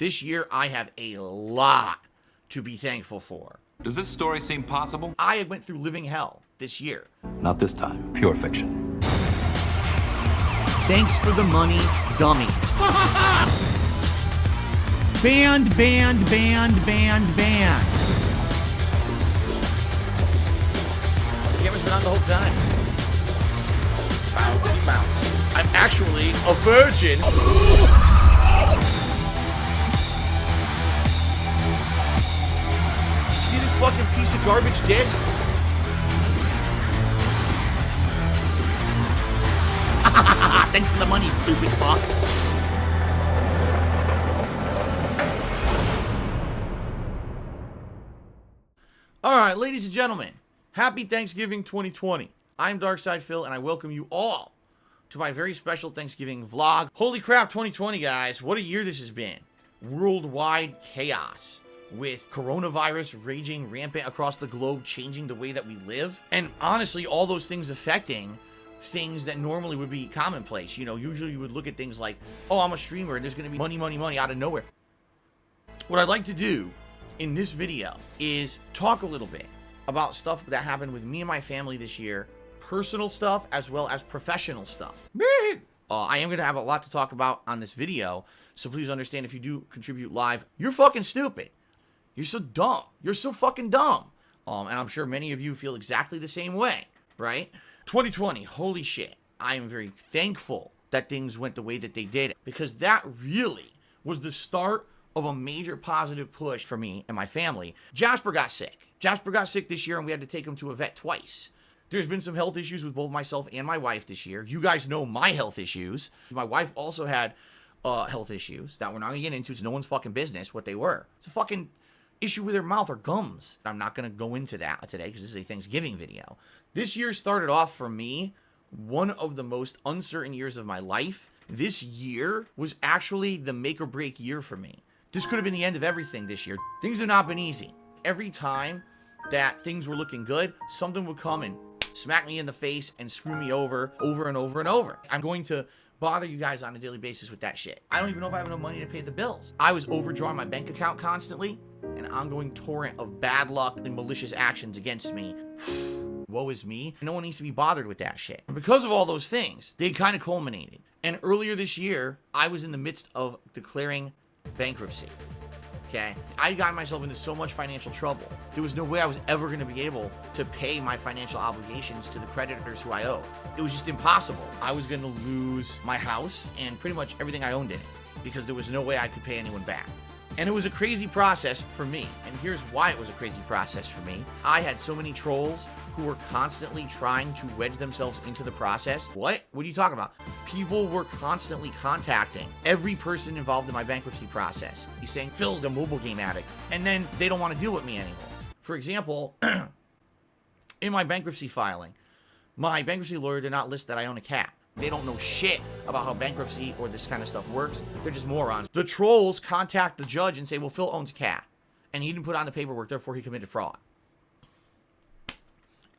This year, I have a lot to be thankful for. Does this story seem possible? I went through living hell this year. Not this time. Pure fiction. Thanks for the money, dummies. Band, band, band, band, band. The camera's been on the whole time. Bouncy, bouncy. I'm actually a virgin. See this fucking piece of garbage disc? Thanks for the money, stupid fuck. Alright, ladies and gentlemen, happy Thanksgiving 2020. I'm Darkside Phil, and I welcome you all to my very special Thanksgiving vlog. Holy crap, 2020, guys. What a year this has been. Worldwide chaos, with coronavirus raging rampant across the globe, changing the way that we live. And honestly, all those things affecting things that normally would be commonplace. You know, usually you would look at things like, oh, I'm a streamer and there's going to be money, money, money out of nowhere. What I'd like to do in this video is talk a little bit about stuff that happened with me and my family this year, personal stuff as well as professional stuff. I am going to have a lot to talk about on this video, so please understand if you do contribute live, you're fucking stupid. You're so dumb. You're so fucking dumb. And I'm sure many of you feel exactly the same way, right? 2020, holy shit. I am very thankful that things went the way that they did, because that really was the start of a major positive push for me and my family. Jasper got sick. Jasper got sick this year, and we had to take him to a vet twice. There's been some health issues with both myself and my wife this year. You guys know my health issues. My wife also had health issues that we're not gonna get into. It's no one's fucking business what they were. It's a fucking issue with her mouth or gums. I'm not gonna go into that today because this is a Thanksgiving video. This year started off for me one of the most uncertain years of my life. This year was actually the make or break year for me. This could have been the end of everything this year. Things have not been easy. Every time that things were looking good, something would come and smack me in the face and screw me over and over and over. I'm going to bother you guys on a daily basis with that shit. I don't even know if I have enough money to pay the bills. I was overdrawing my bank account constantly, an ongoing torrent of bad luck and malicious actions against me. Woe is me. No one needs to be bothered with that shit. And because of all those things, they kind of culminated. And earlier this year, I was in the midst of declaring bankruptcy. Okay? I got myself into so much financial trouble. There was no way I was ever going to be able to pay my financial obligations to the creditors who I owed. It was just impossible. I was going to lose my house and pretty much everything I owned in it, because there was no way I could pay anyone back. And it was a crazy process for me. And here's why it was a crazy process for me. I had so many trolls who were constantly trying to wedge themselves into the process. What? What are you talking about? People were constantly contacting every person involved in my bankruptcy process. He's saying, Phil's a mobile game addict. And then they don't want to deal with me anymore. For example, in my bankruptcy filing, my bankruptcy lawyer did not list that I own a cat. They don't know shit about how bankruptcy or this kind of stuff works. They're just morons. The trolls contact the judge and say, well, Phil owns a cat, and he didn't put on the paperwork, therefore he committed fraud.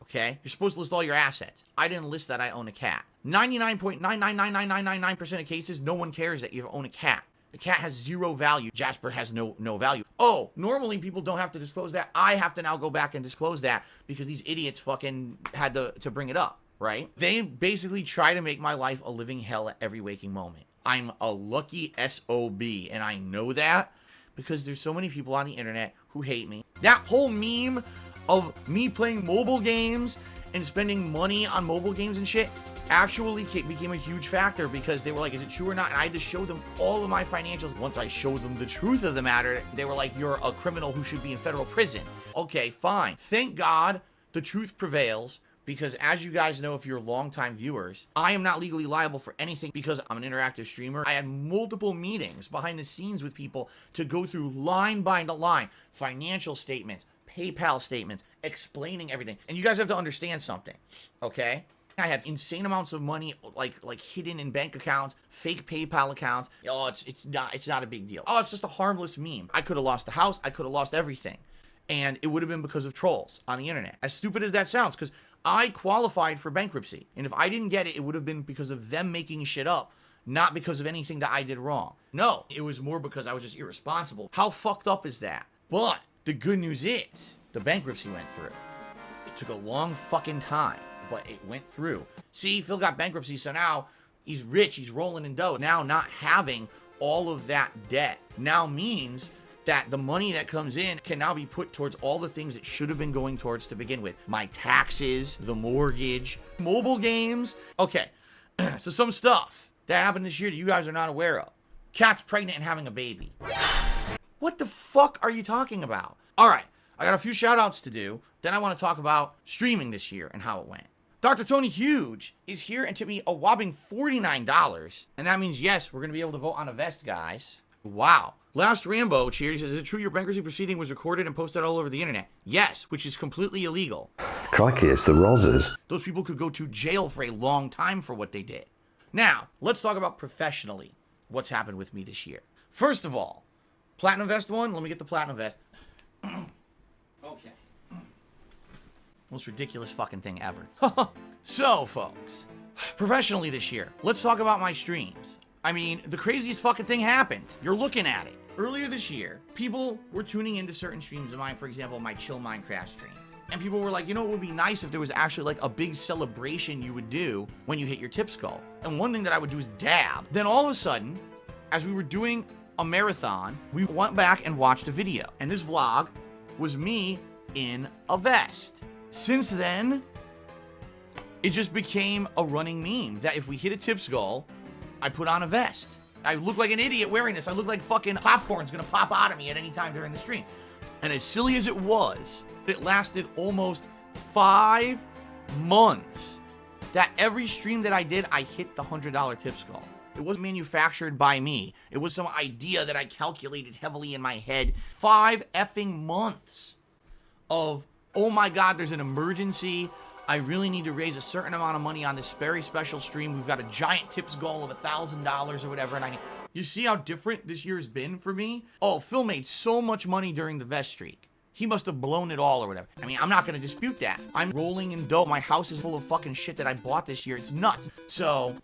Okay? You're supposed to list all your assets. I didn't list that I own a cat. 99.9999999% of cases, no one cares that you own a cat. The cat has zero value. Jasper has no value. Oh, normally people don't have to disclose that. I have to now go back and disclose that because these idiots fucking had to bring it up. Right? They basically try to make my life a living hell at every waking moment. I'm a lucky SOB, and I know that because there's so many people on the internet who hate me. That whole meme of me playing mobile games and spending money on mobile games and shit actually became a huge factor, because they were like, is it true or not? And I had to show them all of my financials. Once I showed them the truth of the matter, they were like, you're a criminal who should be in federal prison. Okay, fine. Thank God the truth prevails. Because as you guys know, if you're longtime viewers, I am not legally liable for anything because I'm an interactive streamer. I had multiple meetings behind the scenes with people to go through line by line, financial statements, PayPal statements, explaining everything. And you guys have to understand something, okay? I had insane amounts of money like hidden in bank accounts, fake PayPal accounts. Oh, it's not a big deal. Oh, it's just a harmless meme. I could have lost the house. I could have lost everything. And it would have been because of trolls on the internet. As stupid as that sounds, because I qualified for bankruptcy. And if I didn't get it, it would have been because of them making shit up not because of anything that I did wrong. No, it was more because I was just irresponsible. How fucked up is that? But the good news is the bankruptcy went through. It took a long fucking time, but it went through. See, Phil got bankruptcy, so now he's rich, he's rolling in dough. Now not having all of that debt now means that the money that comes in can now be put towards all the things it should have been going towards to begin with. My taxes, the mortgage, mobile games. Okay, so some stuff that happened this year that you guys are not aware of. Kat's pregnant and having a baby. What the fuck are you talking about? All right, I got a few shout outs to do. Then I want to talk about streaming this year and how it went. Dr. Tony Huge is here and tipped me a whopping $49. And that means, yes, we're going to be able to vote on a vest, guys. Wow. Last Rambo cheered. He says, is it true your bankruptcy proceeding was recorded and posted all over the internet? Yes, which is completely illegal. Crikey, it's the Rozzers. Those people could go to jail for a long time for what they did. Now, let's talk about professionally what's happened with me this year. First of all, Platinum Vest 1. Let me get the Platinum Vest. Okay. Most ridiculous fucking thing ever. So, folks, professionally this year, let's talk about my streams. I mean, the craziest fucking thing happened. You're looking at it. Earlier this year, people were tuning into certain streams of mine, for example, my Chill Minecraft stream. And people were like, you know, it would be nice if there was actually like a big celebration you would do when you hit your tip skull. And one thing that I would do is dab. Then all of a sudden, as we were doing a marathon, we went back and watched a video. And this vlog was me in a vest. Since then, it just became a running meme that if we hit a tip skull, I put on a vest. I look like an idiot wearing this. I look like fucking popcorn's gonna pop out of me at any time during the stream. And as silly as it was, it lasted almost 5 months. That every stream that I did, I hit the $100 tip skull. It wasn't manufactured by me. It was some idea that I calculated heavily in my head. 5 effing months of, oh my God, there's an emergency. I really need to raise a certain amount of money on this very special stream. We've got a giant tips goal of $1,000 or whatever. And you see how different this year has been for me? Oh, Phil made so much money during the vest streak. He must have blown it all or whatever. I mean, I'm not going to dispute that. I'm rolling in dough. My house is full of fucking shit that I bought this year. It's nuts. So,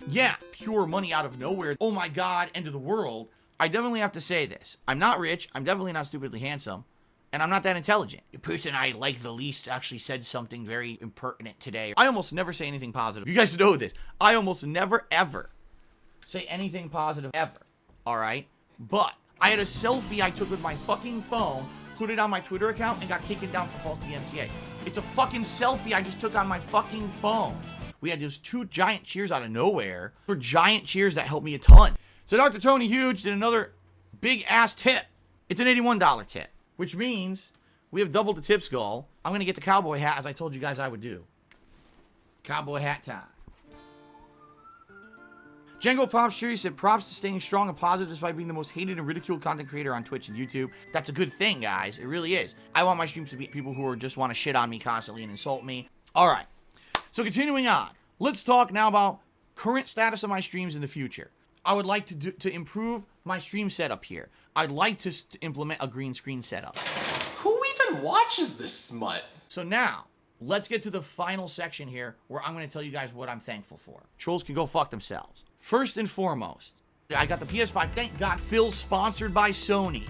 yeah, pure money out of nowhere. Oh my God, end of the world. I definitely have to say this. I'm not rich. I'm definitely not stupidly handsome. And I'm not that intelligent. The person I like the least actually said something very impertinent today. I almost never say anything positive. You guys know this. I almost never, ever say anything positive, ever. All right? But I had a selfie I took with my fucking phone, put it on my Twitter account, and got taken down for false DMCA. It's a fucking selfie I just took on my fucking phone. We had those 2 giant cheers out of nowhere. They were giant cheers that helped me a ton. So Dr. Tony Huge did another big-ass tip. It's an $81 tip. Which means we have doubled the tip skull. I'm going to get the cowboy hat as I told you guys I would do. Cowboy hat time. Django Pops Cheery said, props to staying strong and positive despite being the most hated and ridiculed content creator on Twitch and YouTube. That's a good thing, guys. It really is. I want my streams to be people who are just want to shit on me constantly and insult me. All right. So continuing on. Let's talk now about current status of my streams in the future. I would like to improve my stream setup here. I'd like to implement a green screen setup. Who even watches this smut? So now, let's get to the final section here where I'm going to tell you guys what I'm thankful for. Trolls can go fuck themselves. First and foremost, I got the PS5. Thank God Phil's sponsored by Sony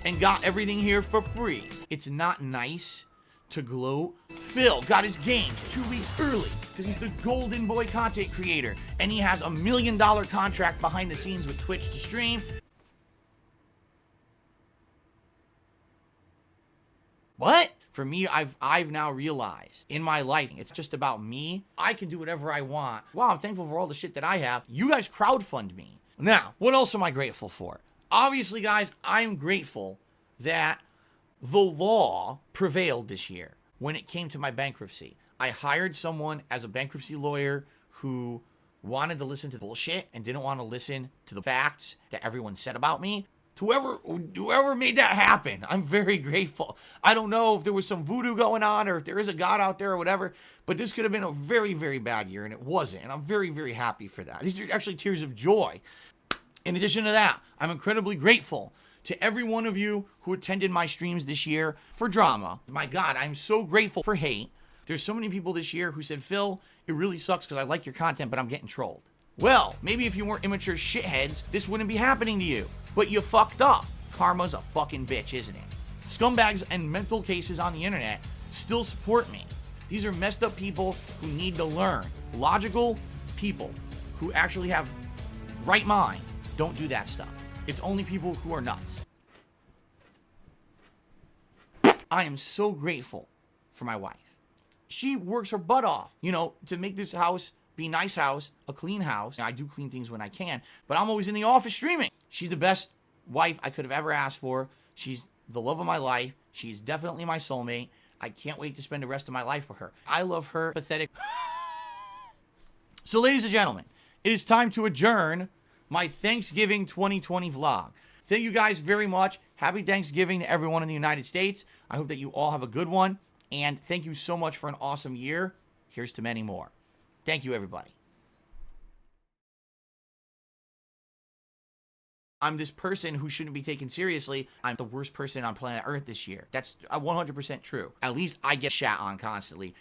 and got everything here for free. It's not nice to gloat. Phil got his games 2 weeks early because he's the golden boy content creator and he has $1 million contract behind the scenes with Twitch to stream. What? For me, I've now realized in my life, it's just about me. I can do whatever I want. Wow, I'm thankful for all the shit that I have. You guys crowdfund me. Now, what else am I grateful for? Obviously, guys, I'm grateful that the law prevailed this year when it came to my bankruptcy. I hired someone as a bankruptcy lawyer who wanted to listen to bullshit and didn't want to listen to the facts that everyone said about me. Whoever made that happen, I'm very grateful. I don't know if there was some voodoo going on or if there is a God out there or whatever, but this could have been a very, very bad year, and it wasn't. And I'm very, very happy for that. These are actually tears of joy. In addition to that, I'm incredibly grateful to every one of you who attended my streams this year for drama. My God, I'm so grateful for hate. There's so many people this year who said, Phil, it really sucks because I like your content, but I'm getting trolled. Well, maybe if you weren't immature shitheads, this wouldn't be happening to you. But you fucked up. Karma's a fucking bitch, isn't it? Scumbags and mental cases on the internet still support me. These are messed up people who need to learn. Logical people who actually have right mind don't do that stuff. It's only people who are nuts. I am so grateful for my wife. She works her butt off, you know, to make this house be a nice house, a clean house. I do clean things when I can, but I'm always in the office streaming. She's the best wife I could have ever asked for. She's the love of my life. She's definitely my soulmate. I can't wait to spend the rest of my life with her. I love her pathetic. So, ladies and gentlemen, it is time to adjourn my Thanksgiving 2020 vlog. Thank you guys very much. Happy Thanksgiving to everyone in the United States. I hope that you all have a good one. And thank you so much for an awesome year. Here's to many more. Thank you, everybody. I'm this person who shouldn't be taken seriously. I'm the worst person on planet Earth this year. That's 100% true. At least I get shat on constantly.